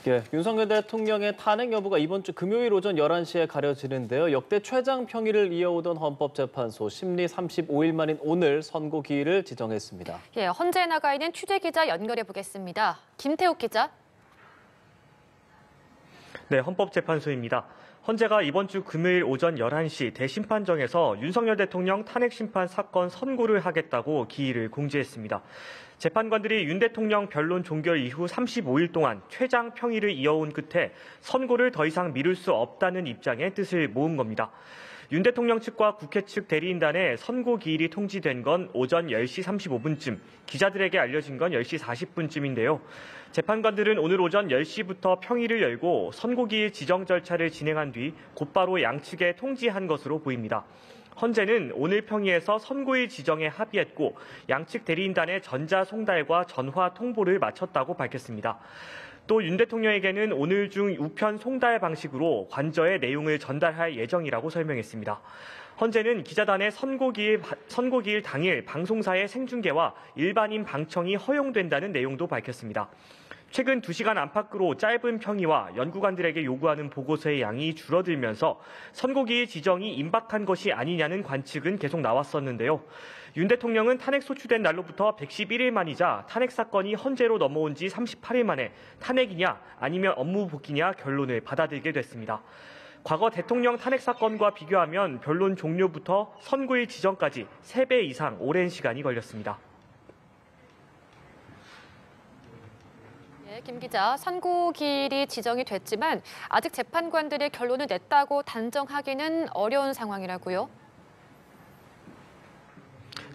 예, 윤석열 대통령의 탄핵 여부가 이번 주 금요일 오전 11시에 가려지는데요. 역대 최장 평일을 이어오던 헌법재판소 심리 35일 만인 오늘 선고 기일을 지정했습니다. 예, 헌재에 나가 있는 취재기자 연결해 보겠습니다. 김태욱 기자. 네, 헌법재판소입니다. 헌재가 이번 주 금요일 오전 11시 대심판정에서 윤석열 대통령 탄핵심판 사건 선고를 하겠다고 기일을 공지했습니다. 재판관들이 윤 대통령 변론 종결 이후 35일 동안 최장 평일을 이어온 끝에 선고를 더 이상 미룰 수 없다는 입장의 뜻을 모은 겁니다. 윤 대통령 측과 국회 측 대리인단에 선고 기일이 통지된 건 오전 10시 35분쯤, 기자들에게 알려진 건 10시 40분쯤인데요. 재판관들은 오늘 오전 10시부터 평일을 열고 선고 기일 지정 절차를 진행한 뒤 곧바로 양측에 통지한 것으로 보입니다. 헌재는 오늘 평의에서 선고일 지정에 합의했고 양측 대리인단의 전자 송달과 전화 통보를 마쳤다고 밝혔습니다. 또 윤 대통령에게는 오늘 중 우편 송달 방식으로 관저의 내용을 전달할 예정이라고 설명했습니다. 헌재는 기자단의 선고기일 당일 방송사의 생중계와 일반인 방청이 허용된다는 내용도 밝혔습니다. 최근 2시간 안팎으로 짧은 평의와 연구관들에게 요구하는 보고서의 양이 줄어들면서 선고기일 지정이 임박한 것이 아니냐는 관측은 계속 나왔었는데요. 윤 대통령은 탄핵 소추된 날로부터 111일 만이자 탄핵 사건이 헌재로 넘어온 지 38일 만에 탄핵이냐 아니면 업무 복귀냐 결론을 받아들게 됐습니다. 과거 대통령 탄핵 사건과 비교하면 변론 종료부터 선고일 지정까지 3배 이상 오랜 시간이 걸렸습니다. 김 기자, 선고 기일이 지정이 됐지만 아직 재판관들의 결론을 냈다고 단정하기는 어려운 상황이라고요?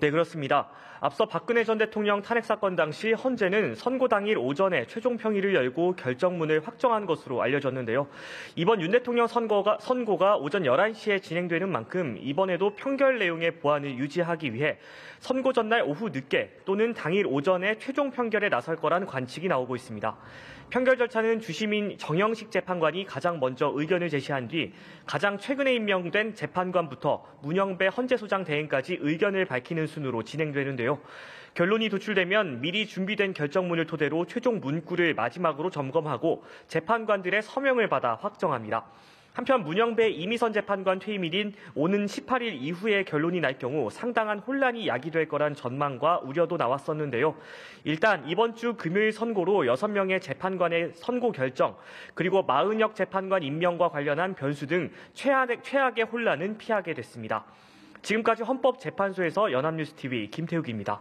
네, 그렇습니다. 앞서 박근혜 전 대통령 탄핵 사건 당시 헌재는 선고 당일 오전에 최종 평의를 열고 결정문을 확정한 것으로 알려졌는데요. 이번 윤 대통령 선고가 오전 11시에 진행되는 만큼 이번에도 평결 내용의 보완을 유지하기 위해 선고 전날 오후 늦게 또는 당일 오전에 최종 평결에 나설 거란 관측이 나오고 있습니다. 평결 절차는 주심인 정영식 재판관이 가장 먼저 의견을 제시한 뒤 가장 최근에 임명된 재판관부터 문영배 헌재소장 대행까지 의견을 밝히는 순으로 진행되는데요. 결론이 도출되면 미리 준비된 결정문을 토대로 최종 문구를 마지막으로 점검하고 재판관들의 서명을 받아 확정합니다. 한편 문영배 이미선 재판관 퇴임일인 오는 18일 이후에 결론이 날 경우 상당한 혼란이 야기될 거란 전망과 우려도 나왔었는데요. 일단 이번 주 금요일 선고로 6명의 재판관의 선고 결정, 그리고 마은혁 재판관 임명과 관련한 변수 등 최악의 혼란은 피하게 됐습니다. 지금까지 헌법재판소에서 연합뉴스TV 김태욱입니다.